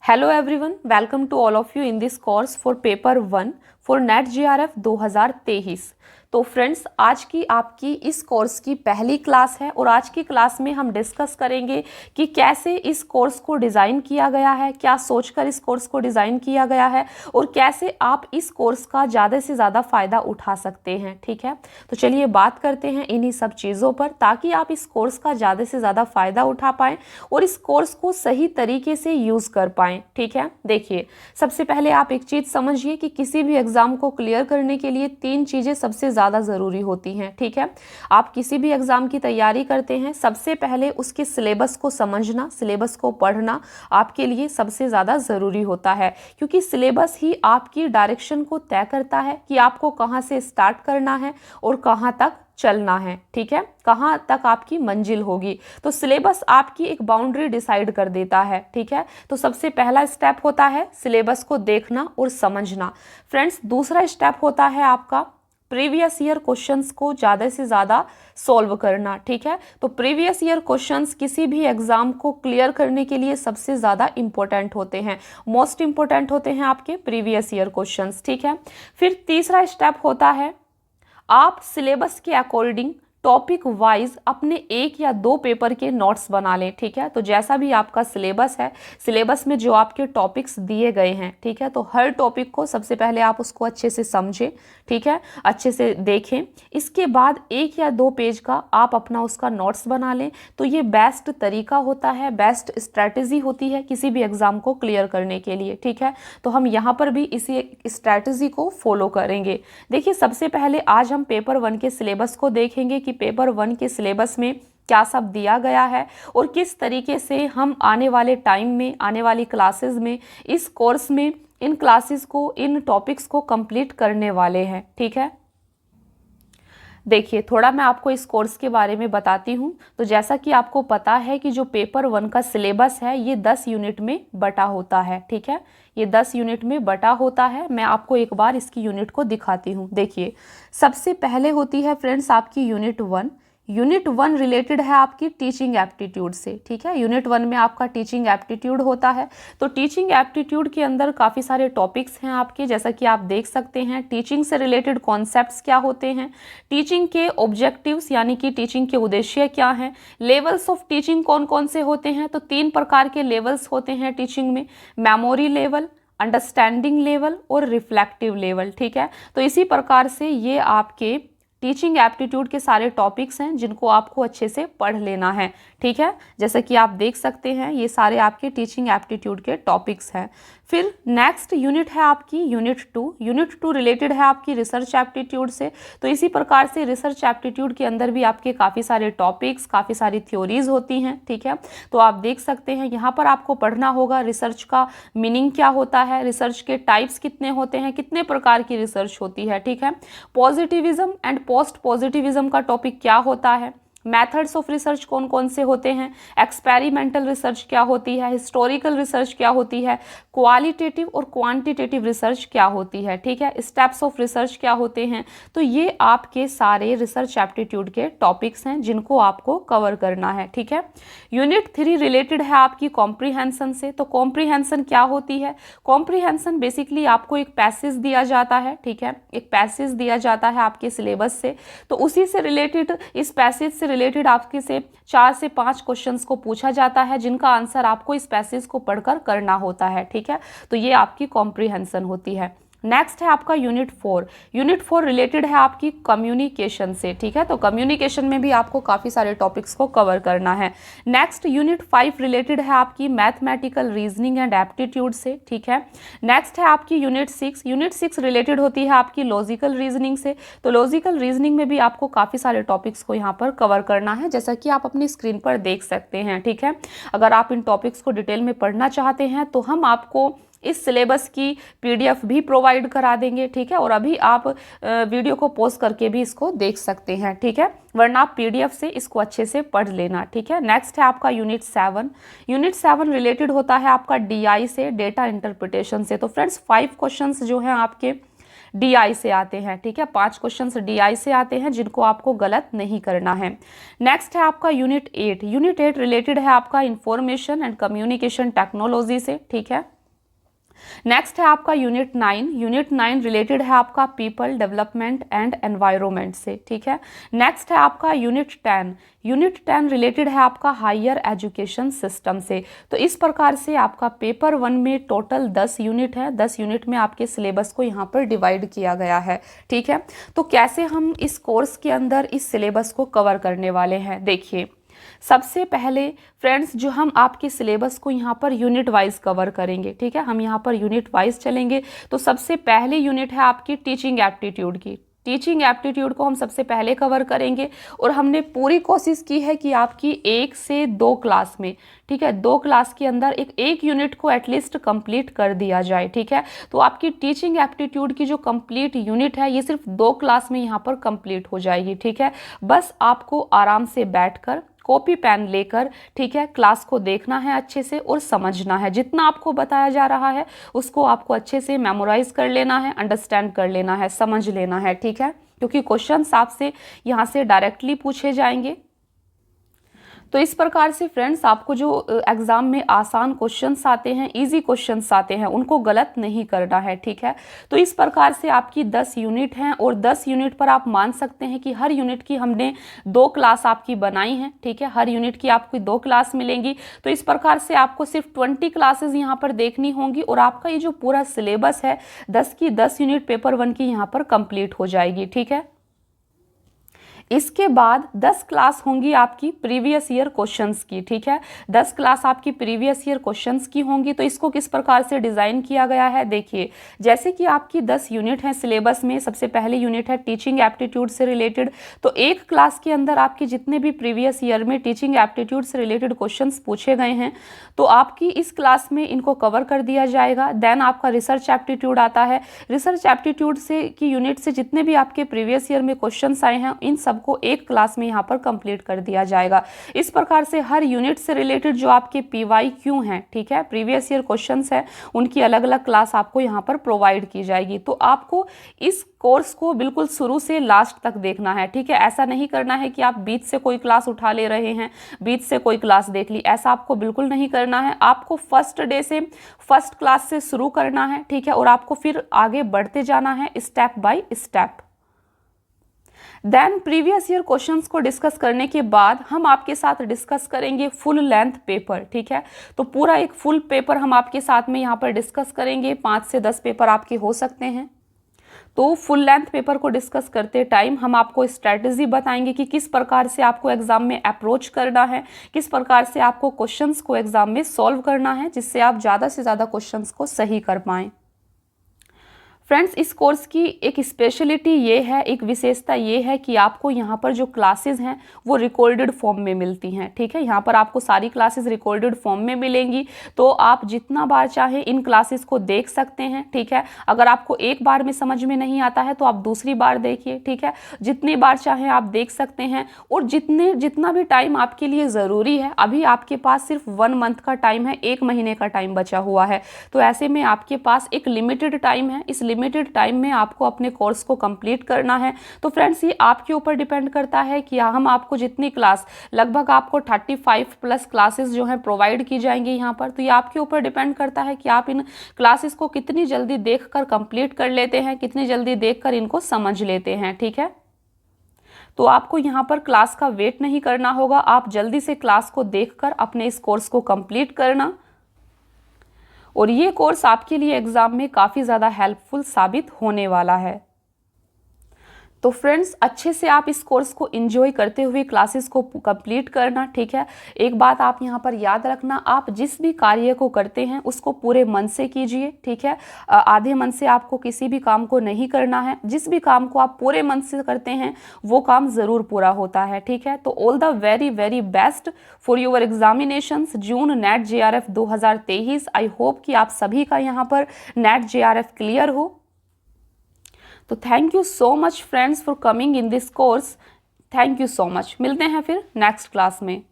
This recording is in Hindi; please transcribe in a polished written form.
Hello everyone, welcome to all of you in this course for paper 1 for NET JRF 2023। तो फ्रेंड्स, आज की आपकी इस कोर्स की पहली क्लास है और आज की क्लास में हम डिस्कस करेंगे कि कैसे इस कोर्स को डिज़ाइन किया गया है, क्या सोचकर इस कोर्स को डिज़ाइन किया गया है और कैसे आप इस कोर्स का ज़्यादा से ज़्यादा फ़ायदा उठा सकते हैं। ठीक है, तो चलिए बात करते हैं इन्हीं सब चीज़ों पर ताकि आप इस कोर्स का ज़्यादा से ज़्यादा फ़ायदा उठा पाएँ और इस कोर्स को सही तरीके से यूज़ कर पाएँ। ठीक है, देखिए सबसे पहले आप एक चीज़ समझिए कि किसी भी एग्ज़ाम को क्लियर करने के लिए 3 चीज़ें सबसे ज़्यादा ज़रूरी होती हैं। ठीक है, आप किसी भी एग्ज़ाम की तैयारी करते हैं, सबसे पहले उसके सिलेबस को समझना, सिलेबस को पढ़ना आपके लिए सबसे ज़्यादा ज़रूरी होता है, क्योंकि सिलेबस ही आपकी डायरेक्शन को तय करता है कि आपको कहाँ से स्टार्ट करना है और कहाँ तक चलना है। ठीक है, कहाँ तक आपकी मंजिल होगी। तो सिलेबस आपकी एक बाउंड्री डिसाइड कर देता है। ठीक है, तो सबसे पहला स्टेप होता है सिलेबस को देखना और समझना। फ्रेंड्स, दूसरा स्टेप होता है आपका प्रीवियस ईयर क्वेश्चंस को ज़्यादा से ज़्यादा सॉल्व करना। ठीक है, तो प्रीवियस ईयर क्वेश्चंस किसी भी एग्जाम को क्लियर करने के लिए सबसे ज़्यादा इंपॉर्टेंट होते हैं, मोस्ट इंपॉर्टेंट होते हैं आपके प्रीवियस ईयर क्वेश्चंस। ठीक है, फिर तीसरा स्टेप होता है आप सिलेबस के अकॉर्डिंग टॉपिक वाइज अपने 1 या 2 पेपर के नोट्स बना लें। ठीक है, तो जैसा भी आपका सिलेबस है, सिलेबस में जो आपके टॉपिक्स दिए गए हैं, ठीक है, तो हर टॉपिक को सबसे पहले आप उसको अच्छे से समझें। ठीक है, अच्छे से देखें, इसके बाद 1 या 2 पेज का आप अपना उसका नोट्स बना लें। तो ये बेस्ट तरीका होता है, बेस्ट स्ट्रैटेजी होती है किसी भी एग्जाम को क्लियर करने के लिए। ठीक है, तो हम यहाँ पर भी इसी स्ट्रैटेजी को फॉलो करेंगे। देखिए, सबसे पहले आज हम पेपर 1 के सिलेबस को देखेंगे कि पेपर 1 के सिलेबस में क्या सब दिया गया है और किस तरीके से हम आने वाले टाइम में, आने वाली क्लासेस में, इस कोर्स में इन क्लासेस को, इन टॉपिक्स को कंप्लीट करने वाले हैं। ठीक है, देखिए थोड़ा मैं आपको इस कोर्स के बारे में बताती हूँ। तो जैसा कि आपको पता है कि जो पेपर 1 का सिलेबस है ये 10 यूनिट में बटा होता है। ठीक है, ये 10 यूनिट में बटा होता है। मैं आपको एक बार इसकी यूनिट को दिखाती हूँ। देखिए, सबसे पहले होती है फ्रेंड्स आपकी यूनिट 1। यूनिट 1 रिलेटेड है आपकी टीचिंग एप्टीट्यूड से। ठीक है, यूनिट 1 में आपका टीचिंग एप्टीट्यूड होता है। तो टीचिंग एप्टीट्यूड के अंदर काफ़ी सारे टॉपिक्स हैं आपके, जैसा कि आप देख सकते हैं। टीचिंग से रिलेटेड कॉन्सेप्ट्स क्या होते हैं, टीचिंग के ऑब्जेक्टिव्स यानी कि टीचिंग के उद्देश्य क्या हैं, लेवल्स ऑफ टीचिंग कौन कौन से होते हैं। तो 3 प्रकार के लेवल्स होते हैं टीचिंग में, मेमोरी लेवल, अंडरस्टैंडिंग लेवल और रिफ्लेक्टिव लेवल। ठीक है, तो इसी प्रकार से ये आपके टीचिंग एप्टीट्यूड के सारे टॉपिक्स हैं जिनको आपको अच्छे से पढ़ लेना है। ठीक है, जैसे कि आप देख सकते हैं ये सारे आपके टीचिंग एप्टीट्यूड के टॉपिक्स हैं। फिर नेक्स्ट यूनिट है आपकी यूनिट 2। यूनिट 2 रिलेटेड है आपकी रिसर्च एप्टीट्यूड से। तो इसी प्रकार से रिसर्च एप्टीट्यूड के अंदर भी आपके काफ़ी सारे टॉपिक्स, काफ़ी सारी थ्योरीज होती हैं। ठीक है, तो आप देख सकते हैं यहाँ पर आपको पढ़ना होगा रिसर्च का मीनिंग क्या होता है, रिसर्च के टाइप्स कितने होते हैं, कितने प्रकार की रिसर्च होती है। ठीक है, पॉजिटिविज्म एंड पोस्ट पॉजिटिविज्म का टॉपिक क्या होता है, मेथड्स ऑफ रिसर्च कौन कौन से होते हैं, एक्सपेरिमेंटल रिसर्च क्या होती है, हिस्टोरिकल रिसर्च क्या होती है, क्वालिटेटिव और क्वांटिटेटिव रिसर्च क्या होती है। ठीक है, स्टेप्स ऑफ रिसर्च क्या होते हैं। तो ये आपके सारे रिसर्च एप्टीट्यूड के टॉपिक्स हैं जिनको आपको कवर करना है। ठीक है, यूनिट 3 रिलेटेड है आपकी कॉम्प्रीहेंशन से। तो कॉम्प्रीहेंशन क्या होती है, कॉम्प्रीहेंशन बेसिकली आपको एक पैसेज दिया जाता है। ठीक है, एक पैसेज दिया जाता है आपके सिलेबस से, तो उसी से रिलेटेड, इस पैसेज से रिलेटेड आपके से 4 से 5 क्वेश्चंस को पूछा जाता है जिनका आंसर आपको इस पैसेज को पढ़कर करना होता है। ठीक है, तो ये आपकी कॉम्प्रीहेंशन होती है। नेक्स्ट है आपका यूनिट 4। यूनिट 4 रिलेटेड है आपकी कम्युनिकेशन से। ठीक है, तो कम्युनिकेशन में भी आपको काफ़ी सारे टॉपिक्स को कवर करना है। नेक्स्ट यूनिट 5 रिलेटेड है आपकी मैथमेटिकल रीजनिंग एंड एप्टीट्यूड से। ठीक है, नेक्स्ट है आपकी यूनिट 6। यूनिट 6 रिलेटेड होती है आपकी लॉजिकल रीजनिंग से। तो लॉजिकल रीजनिंग में भी आपको काफ़ी सारे टॉपिक्स को यहाँ पर कवर करना है, जैसा कि आप अपनी स्क्रीन पर देख सकते हैं। ठीक है, अगर आप इन टॉपिक्स को डिटेल में पढ़ना चाहते हैं तो हम आपको इस सिलेबस की पीडीएफ भी प्रोवाइड करा देंगे। ठीक है, और अभी आप वीडियो को पॉज करके भी इसको देख सकते हैं। ठीक है, वरना आप पीडीएफ से इसको अच्छे से पढ़ लेना। ठीक है, नेक्स्ट है आपका यूनिट 7। यूनिट 7 रिलेटेड होता है आपका डीआई से, डेटा इंटरप्रिटेशन से। तो फ्रेंड्स 5 क्वेश्चंस जो हैं आपके DI से आते हैं, ठीक है। 5 क्वेश्चंस DI से आते हैं जिनको आपको गलत नहीं करना है। नेक्स्ट है आपका यूनिट 8। यूनिट 8 रिलेटेड है आपका इंफॉर्मेशन एंड कम्युनिकेशन टेक्नोलॉजी से, ठीक है। नेक्स्ट है आपका यूनिट 9। यूनिट 9 रिलेटेड है आपका पीपल डेवलपमेंट एंड एनवायरनमेंट से, ठीक है। नेक्स्ट है आपका यूनिट 10। यूनिट 10 रिलेटेड है आपका हायर एजुकेशन सिस्टम से। तो इस प्रकार से आपका पेपर 1 में टोटल 10 यूनिट है। 10 यूनिट में आपके सिलेबस को यहाँ पर डिवाइड किया गया है, ठीक है। तो कैसे हम इस कोर्स के अंदर इस सिलेबस को कवर करने वाले हैं, देखिए। सबसे पहले फ्रेंड्स जो हम आपके सिलेबस को यहाँ पर यूनिट वाइज कवर करेंगे, ठीक है। हम यहाँ पर यूनिट वाइज चलेंगे। तो सबसे पहले यूनिट है आपकी टीचिंग एप्टीट्यूड की। टीचिंग एप्टीट्यूड को हम सबसे पहले कवर करेंगे और हमने पूरी कोशिश की है कि आपकी 1 से 2 क्लास में, ठीक है, 2 क्लास के अंदर एक यूनिट को एटलीस्ट कंप्लीट कर दिया जाए, ठीक है। तो आपकी टीचिंग एप्टीट्यूड की जो कंप्लीट यूनिट है ये सिर्फ 2 क्लास में यहाँ पर कंप्लीट हो जाएगी, ठीक है। बस आपको आराम से बैठकर कॉपी पेन लेकर, ठीक है, क्लास को देखना है अच्छे से और समझना है। जितना आपको बताया जा रहा है उसको आपको अच्छे से मेमोराइज कर लेना है, अंडरस्टैंड कर लेना है, समझ लेना है, ठीक है, क्योंकि क्वेश्चंस आपसे यहाँ से डायरेक्टली पूछे जाएंगे। तो इस प्रकार से फ्रेंड्स आपको जो एग्ज़ाम में आसान क्वेश्चंस आते हैं, इजी क्वेश्चंस आते हैं, उनको गलत नहीं करना है, ठीक है। तो इस प्रकार से आपकी 10 यूनिट हैं और 10 यूनिट पर आप मान सकते हैं कि हर यूनिट की हमने 2 क्लास आपकी बनाई हैं, ठीक है। हर यूनिट की आपको 2 क्लास मिलेंगी। तो इस प्रकार से आपको सिर्फ 20 क्लासेज यहाँ पर देखनी होंगी और आपका ये जो पूरा सिलेबस है 10 की 10 यूनिट पेपर 1 की यहाँ पर कंप्लीट हो जाएगी, ठीक है। इसके बाद 10 क्लास होंगी आपकी प्रीवियस ईयर क्वेश्चंस की, ठीक है। 10 क्लास आपकी प्रीवियस ईयर क्वेश्चंस की होंगी। तो इसको किस प्रकार से डिज़ाइन किया गया है, देखिए। जैसे कि आपकी 10 यूनिट हैं सिलेबस में, सबसे पहले यूनिट है टीचिंग एप्टीट्यूड से रिलेटेड। तो एक क्लास के अंदर आपके जितने भी प्रीवियस ईयर में टीचिंग एप्टीट्यूड से रिलेटेड क्वेश्चंस पूछे गए हैं तो आपकी इस क्लास में इनको कवर कर दिया जाएगा। देन आपका रिसर्च एप्टीट्यूड आता है। रिसर्च एप्टीट्यूड से की यूनिट से जितने भी आपके प्रीवियस ईयर में क्वेश्चंस आए हैं इन सब को एक क्लास में यहाँ पर कंप्लीट कर दिया जाएगा। इस प्रकार से हर यूनिट से रिलेटेड जो आपके PYQ हैं, ठीक है, प्रीवियस ईयर क्वेश्चंस हैं, उनकी अलग अलग क्लास आपको यहाँ पर प्रोवाइड की जाएगी। तो आपको इस कोर्स को बिल्कुल शुरू से लास्ट तक देखना है, ठीक है। ऐसा नहीं करना है कि आप बीच से कोई क्लास उठा ले रहे हैं, बीच से कोई क्लास देख ली, ऐसा आपको बिल्कुल नहीं करना है। आपको फर्स्ट डे से फर्स्ट क्लास से शुरू करना है, ठीक है, और आपको फिर आगे बढ़ते जाना है step by step. Then previous year questions को डिस्कस करने के बाद हम आपके साथ डिस्कस करेंगे फुल लेंथ पेपर, ठीक है। तो पूरा एक फुल पेपर हम आपके साथ में यहाँ पर डिस्कस करेंगे। 5 से 10 पेपर आपके हो सकते हैं। तो फुल लेंथ पेपर को डिस्कस करते टाइम हम आपको स्ट्रैटेजी बताएंगे कि किस प्रकार से आपको एग्जाम में अप्रोच करना है, किस प्रकार से आपको क्वेश्चंस को एग्जाम में सॉल्व करना है, जिससे आप ज़्यादा से ज़्यादा क्वेश्चंस को सही कर पाएँ। फ्रेंड्स इस कोर्स की एक स्पेशलिटी ये है, एक विशेषता ये है कि आपको यहाँ पर जो क्लासेस हैं वो रिकॉर्डेड फॉर्म में मिलती हैं, ठीक है। यहाँ पर आपको सारी क्लासेस रिकॉर्डेड फॉर्म में मिलेंगी। तो आप जितना बार चाहें इन क्लासेस को देख सकते हैं, ठीक है। अगर आपको एक बार में समझ में नहीं आता है तो आप दूसरी बार देखिए, ठीक है। जितनी बार चाहें आप देख सकते हैं और जितना भी टाइम आपके लिए ज़रूरी है। अभी आपके पास सिर्फ 1 मंथ का टाइम है, 1 महीने का टाइम बचा हुआ है। तो ऐसे में आपके पास एक लिमिटेड टाइम है। इस लिमिटेड टाइम में आपको अपने कोर्स को कंप्लीट करना है। तो फ्रेंड्स ये आपके ऊपर डिपेंड करता है कि हम आपको जितनी क्लास, लगभग आपको 35 प्लस क्लासेस जो हैं प्रोवाइड की जाएंगी यहाँ पर। तो ये आपके ऊपर डिपेंड करता है कि आप इन क्लासेस को कितनी जल्दी देखकर कंप्लीट कर लेते हैं, कितनी जल्दी देखकर इनको समझ लेते हैं, ठीक है। तो आपको यहाँ पर क्लास का वेट नहीं करना होगा, आप जल्दी से क्लास को देखकर अपने इस कोर्स को कंप्लीट करना। और ये कोर्स आपके लिए एग्जाम में काफ़ी ज़्यादा हेल्पफुल साबित होने वाला है। तो फ्रेंड्स अच्छे से आप इस कोर्स को एंजॉय करते हुए क्लासेस को कंप्लीट करना, ठीक है। एक बात आप यहाँ पर याद रखना, आप जिस भी कार्य को करते हैं उसको पूरे मन से कीजिए, ठीक है। आधे मन से आपको किसी भी काम को नहीं करना है। जिस भी काम को आप पूरे मन से करते हैं वो काम ज़रूर पूरा होता है, ठीक है। तो all the very very best for your examinations June net JRF 2023। I hope कि आप सभी का यहाँ पर नेट JRF क्लियर हो। तो thank you so much friends for coming in this course. Thank you so much. मिलते हैं फिर नेक्स्ट क्लास में।